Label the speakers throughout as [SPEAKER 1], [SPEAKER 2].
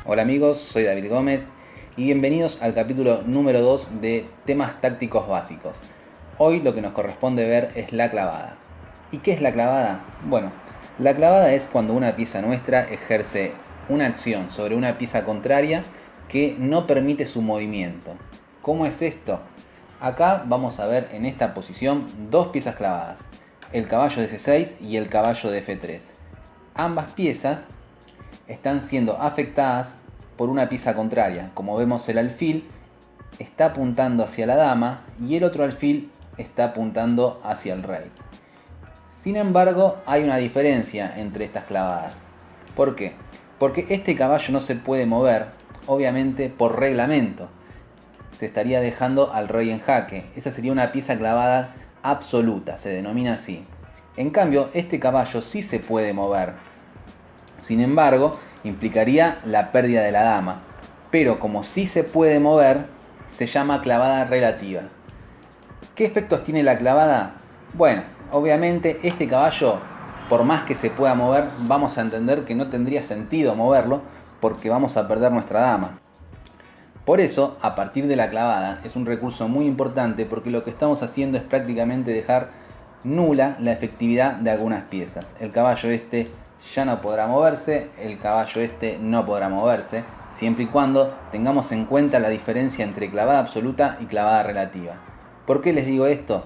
[SPEAKER 1] Hola amigos, soy David Gómez y bienvenidos al capítulo número 2 de temas tácticos básicos. Hoy lo que nos corresponde ver es la clavada. ¿Y qué es la clavada? Bueno, la clavada es cuando una pieza nuestra ejerce una acción sobre una pieza contraria que no permite su movimiento. ¿Cómo es esto? Acá vamos a ver en esta posición dos piezas clavadas, el caballo de C6 y el caballo de F3. Ambas piezas están siendo afectadas por una pieza contraria. Como vemos, el alfil está apuntando hacia la dama y el otro alfil está apuntando hacia el rey. Sin embargo, hay una diferencia entre estas clavadas. ¿Por qué? Porque este caballo no se puede mover, obviamente por reglamento. Se estaría dejando al rey en jaque. Esa sería una pieza clavada absoluta, se denomina así. En cambio, este caballo sí se puede mover. Sin embargo, implicaría la pérdida de la dama. Pero como sí se puede mover, se llama clavada relativa. ¿Qué efectos tiene la clavada? Bueno, obviamente este caballo, por más que se pueda mover, vamos a entender que no tendría sentido moverlo porque vamos a perder nuestra dama. Por eso, a partir de la clavada, es un recurso muy importante porque lo que estamos haciendo es prácticamente dejar nula la efectividad de algunas piezas. El caballo este ya no podrá moverse, el caballo este no podrá moverse, siempre y cuando tengamos en cuenta la diferencia entre clavada absoluta y clavada relativa. ¿Por qué les digo esto?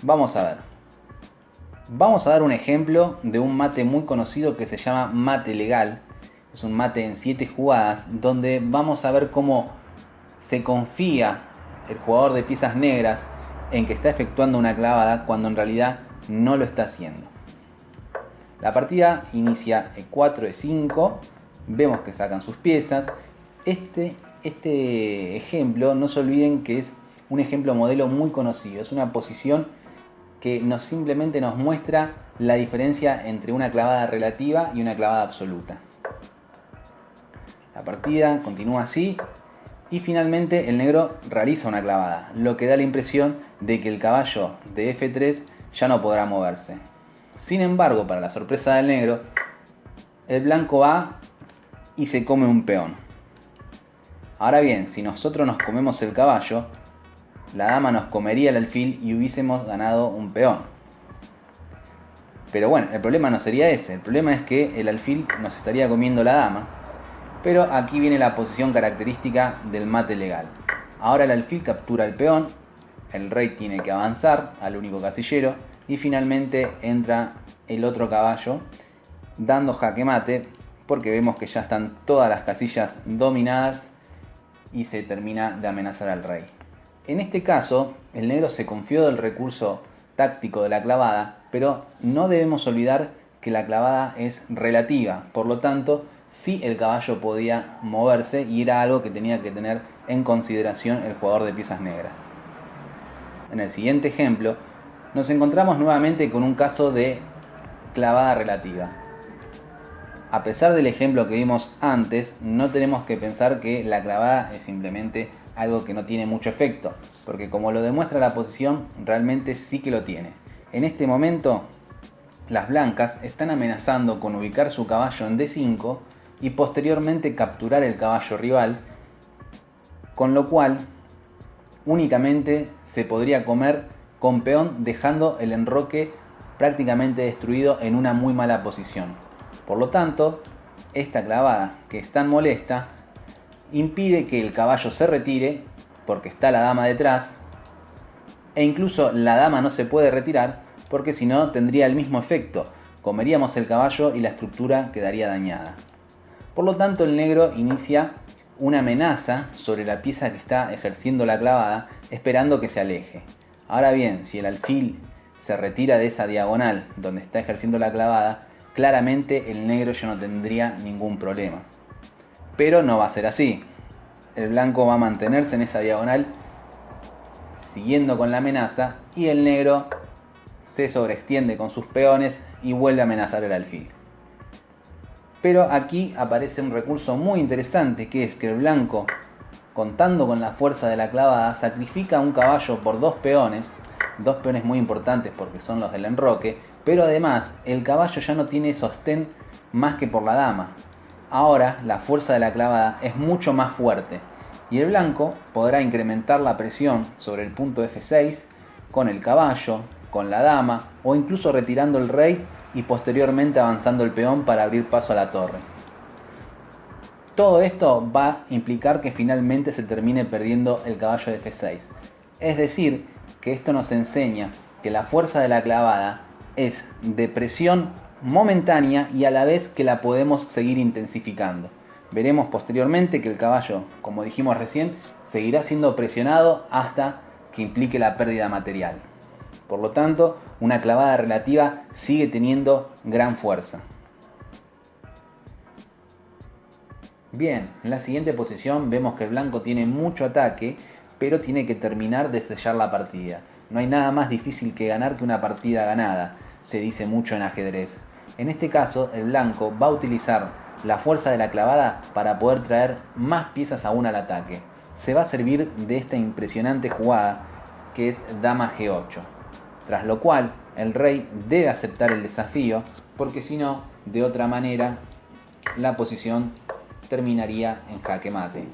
[SPEAKER 1] Vamos a ver. Vamos a dar un ejemplo de un mate muy conocido que se llama mate legal. Es un mate en 7 jugadas donde vamos a ver cómo se confía el jugador de piezas negras en que está efectuando una clavada cuando en realidad no lo está haciendo. La partida inicia E4, E5, vemos que sacan sus piezas. Este ejemplo, no se olviden que es un ejemplo modelo muy conocido, es una posición que simplemente nos muestra la diferencia entre una clavada relativa y una clavada absoluta. La partida continúa así y finalmente el negro realiza una clavada, lo que da la impresión de que el caballo de F3 ya no podrá moverse. Sin embargo, para la sorpresa del negro, el blanco va y se come un peón. Ahora bien, si nosotros nos comemos el caballo, la dama nos comería el alfil y hubiésemos ganado un peón. Pero bueno, el problema no sería ese, el problema es que el alfil nos estaría comiendo la dama. Pero aquí viene la posición característica del mate legal. Ahora el alfil captura el peón, el rey tiene que avanzar al único casillero y finalmente entra el otro caballo dando jaque mate porque vemos que ya están todas las casillas dominadas y se termina de amenazar al rey. En este caso, el negro se confió del recurso táctico de la clavada, pero no debemos olvidar que la clavada es relativa, por lo tanto, sí el caballo podía moverse y era algo que tenía que tener en consideración el jugador de piezas negras. En el siguiente ejemplo, nos encontramos nuevamente con un caso de clavada relativa. A pesar del ejemplo que vimos antes, no tenemos que pensar que la clavada es simplemente algo que no tiene mucho efecto, porque como lo demuestra la posición, realmente sí que lo tiene. En este momento, las blancas están amenazando con ubicar su caballo en D5 y posteriormente capturar el caballo rival, con lo cual únicamente se podría comer con peón dejando el enroque prácticamente destruido en una muy mala posición. Por lo tanto, esta clavada, que es tan molesta, impide que el caballo se retire porque está la dama detrás, e incluso la dama no se puede retirar porque si no tendría el mismo efecto, comeríamos el caballo y la estructura quedaría dañada. Por lo tanto, el negro inicia una amenaza sobre la pieza que está ejerciendo la clavada, esperando que se aleje. Ahora bien, si el alfil se retira de esa diagonal donde está ejerciendo la clavada, claramente el negro ya no tendría ningún problema. Pero no va a ser así. El blanco va a mantenerse en esa diagonal siguiendo con la amenaza y el negro se sobreextiende con sus peones y vuelve a amenazar el alfil. Pero aquí aparece un recurso muy interesante, que es que el blanco, contando con la fuerza de la clavada, sacrifica un caballo por dos peones muy importantes porque son los del enroque, pero además el caballo ya no tiene sostén más que por la dama. Ahora la fuerza de la clavada es mucho más fuerte y el blanco podrá incrementar la presión sobre el punto F6 con el caballo, con la dama o incluso retirando el rey y posteriormente avanzando el peón para abrir paso a la torre. Todo esto va a implicar que finalmente se termine perdiendo el caballo de F6. Es decir, que esto nos enseña que la fuerza de la clavada es de presión momentánea y a la vez que la podemos seguir intensificando. Veremos posteriormente que el caballo, como dijimos recién, seguirá siendo presionado hasta que implique la pérdida material. Por lo tanto, una clavada relativa sigue teniendo gran fuerza. Bien, en la siguiente posición vemos que el blanco tiene mucho ataque, pero tiene que terminar de sellar la partida. No hay nada más difícil que ganar que una partida ganada, se dice mucho en ajedrez. En este caso, el blanco va a utilizar la fuerza de la clavada para poder traer más piezas aún al ataque. Se va a servir de esta impresionante jugada que es dama G8. Tras lo cual, el rey debe aceptar el desafío, porque si no, de otra manera, la posición terminaría en jaque mate.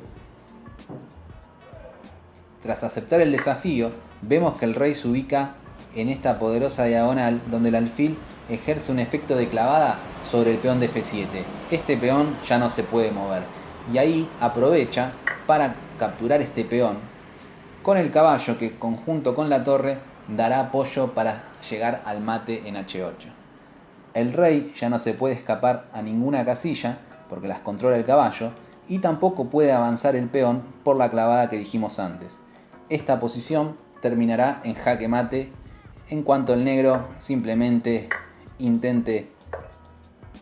[SPEAKER 1] Tras aceptar el desafío, vemos que el rey se ubica en esta poderosa diagonal donde el alfil ejerce un efecto de clavada sobre el peón de F7. Este peón ya no se puede mover y ahí aprovecha para capturar este peón con el caballo que conjunto con la torre dará apoyo para llegar al mate en H8. El rey ya no se puede escapar a ninguna casilla porque las controla el caballo y tampoco puede avanzar el peón por la clavada que dijimos antes. Esta posición terminará en jaque mate en cuanto el negro simplemente intente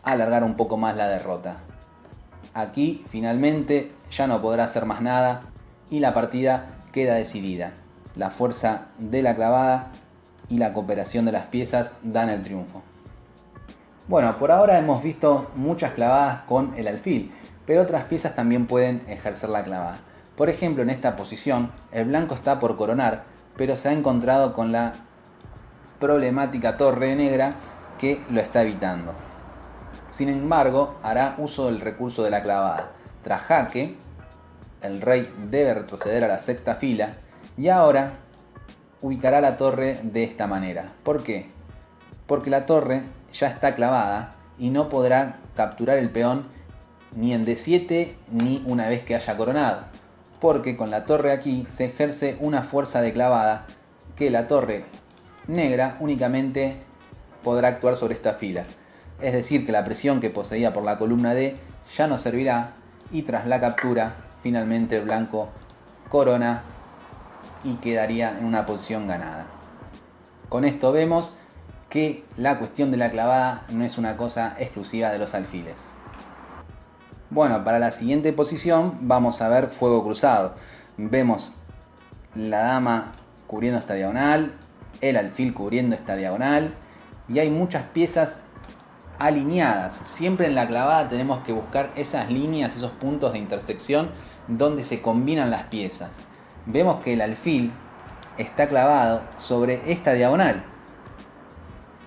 [SPEAKER 1] alargar un poco más la derrota. Aquí finalmente ya no podrá hacer más nada y la partida queda decidida. La fuerza de la clavada y la cooperación de las piezas dan el triunfo. Bueno, por ahora hemos visto muchas clavadas con el alfil, pero otras piezas también pueden ejercer la clavada. Por ejemplo, en esta posición, el blanco está por coronar, pero se ha encontrado con la problemática torre negra que lo está evitando. Sin embargo, hará uso del recurso de la clavada. Tras jaque, el rey debe retroceder a la sexta fila y ahora ubicará la torre de esta manera. ¿Por qué? Porque la torre ya está clavada y no podrá capturar el peón ni en D7 ni una vez que haya coronado, porque con la torre aquí se ejerce una fuerza de clavada que la torre negra únicamente podrá actuar sobre esta fila. Es decir, que la presión que poseía por la columna D ya no servirá y tras la captura finalmente el blanco corona y quedaría en una posición ganada. Con esto vemos que la cuestión de la clavada no es una cosa exclusiva de los alfiles. Bueno, para la siguiente posición vamos a ver fuego cruzado. Vemos la dama cubriendo esta diagonal, el alfil cubriendo esta diagonal y hay muchas piezas alineadas. Siempre en la clavada tenemos que buscar esas líneas, esos puntos de intersección donde se combinan las piezas. Vemos que el alfil está clavado sobre esta diagonal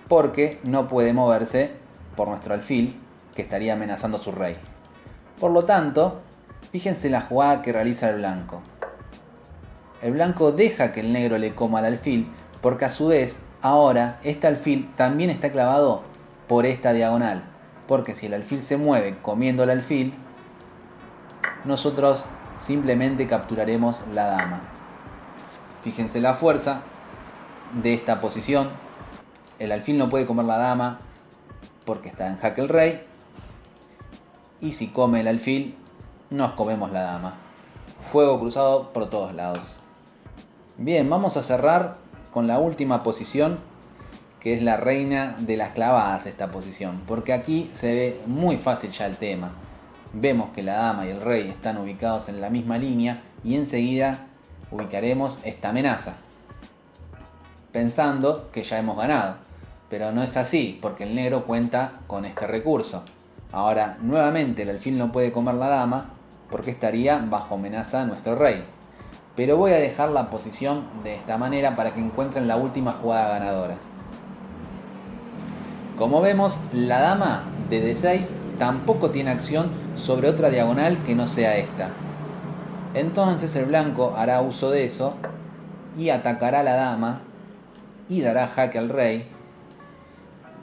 [SPEAKER 1] porque no puede moverse por nuestro alfil que estaría amenazando a su rey. Por lo tanto, fíjense la jugada que realiza el blanco. El blanco deja que el negro le coma al alfil porque a su vez ahora este alfil también está clavado por esta diagonal, porque si el alfil se mueve comiendo el alfil, nosotros simplemente capturaremos la dama. Fíjense la fuerza de esta posición. El alfil no puede comer la dama porque está en jaque el rey, y si come el alfil nos comemos la dama. Fuego cruzado por todos lados. Bien, vamos a cerrar con la última posición, que es la reina de las clavadas, esta posición, porque aquí se ve muy fácil ya el tema. Vemos que la dama y el rey están ubicados en la misma línea y enseguida ubicaremos esta amenaza, pensando que ya hemos ganado, pero no es así, porque el negro cuenta con este recurso. Ahora, nuevamente el alfil no puede comer la dama, porque estaría bajo amenaza nuestro rey. Pero voy a dejar la posición de esta manera para que encuentren la última jugada ganadora. Como vemos, la dama de D6 tampoco tiene acción sobre otra diagonal que no sea esta. Entonces el blanco hará uso de eso y atacará a la dama y dará jaque al rey,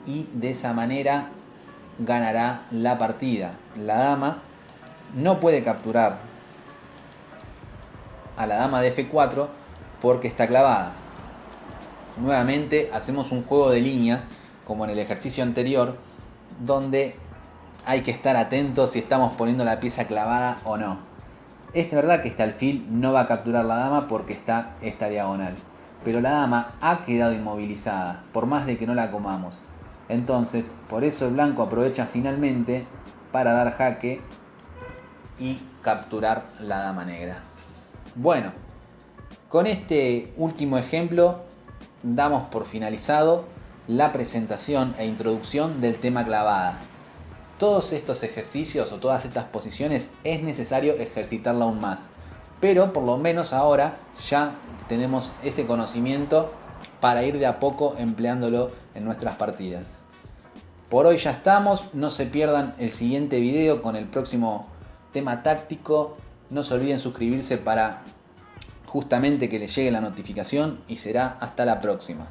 [SPEAKER 1] y de esa manera ganará la partida. La dama no puede capturar a la dama de F4 porque está clavada. Nuevamente hacemos un juego de líneas como en el ejercicio anterior, donde hay que estar atentos si estamos poniendo la pieza clavada o no. Es verdad que este alfil no va a capturar la dama porque está esta diagonal, pero la dama ha quedado inmovilizada por más de que no la comamos. Entonces, por eso el blanco aprovecha finalmente para dar jaque y capturar la dama negra. Bueno, con este último ejemplo damos por finalizado la presentación e introducción del tema clavada. Todos estos ejercicios o todas estas posiciones es necesario ejercitarla aún más, pero por lo menos ahora ya tenemos ese conocimiento para ir de a poco empleándolo en nuestras partidas. Por hoy ya estamos, no se pierdan el siguiente video con el próximo tema táctico. No se olviden suscribirse para justamente que les llegue la notificación y será hasta la próxima.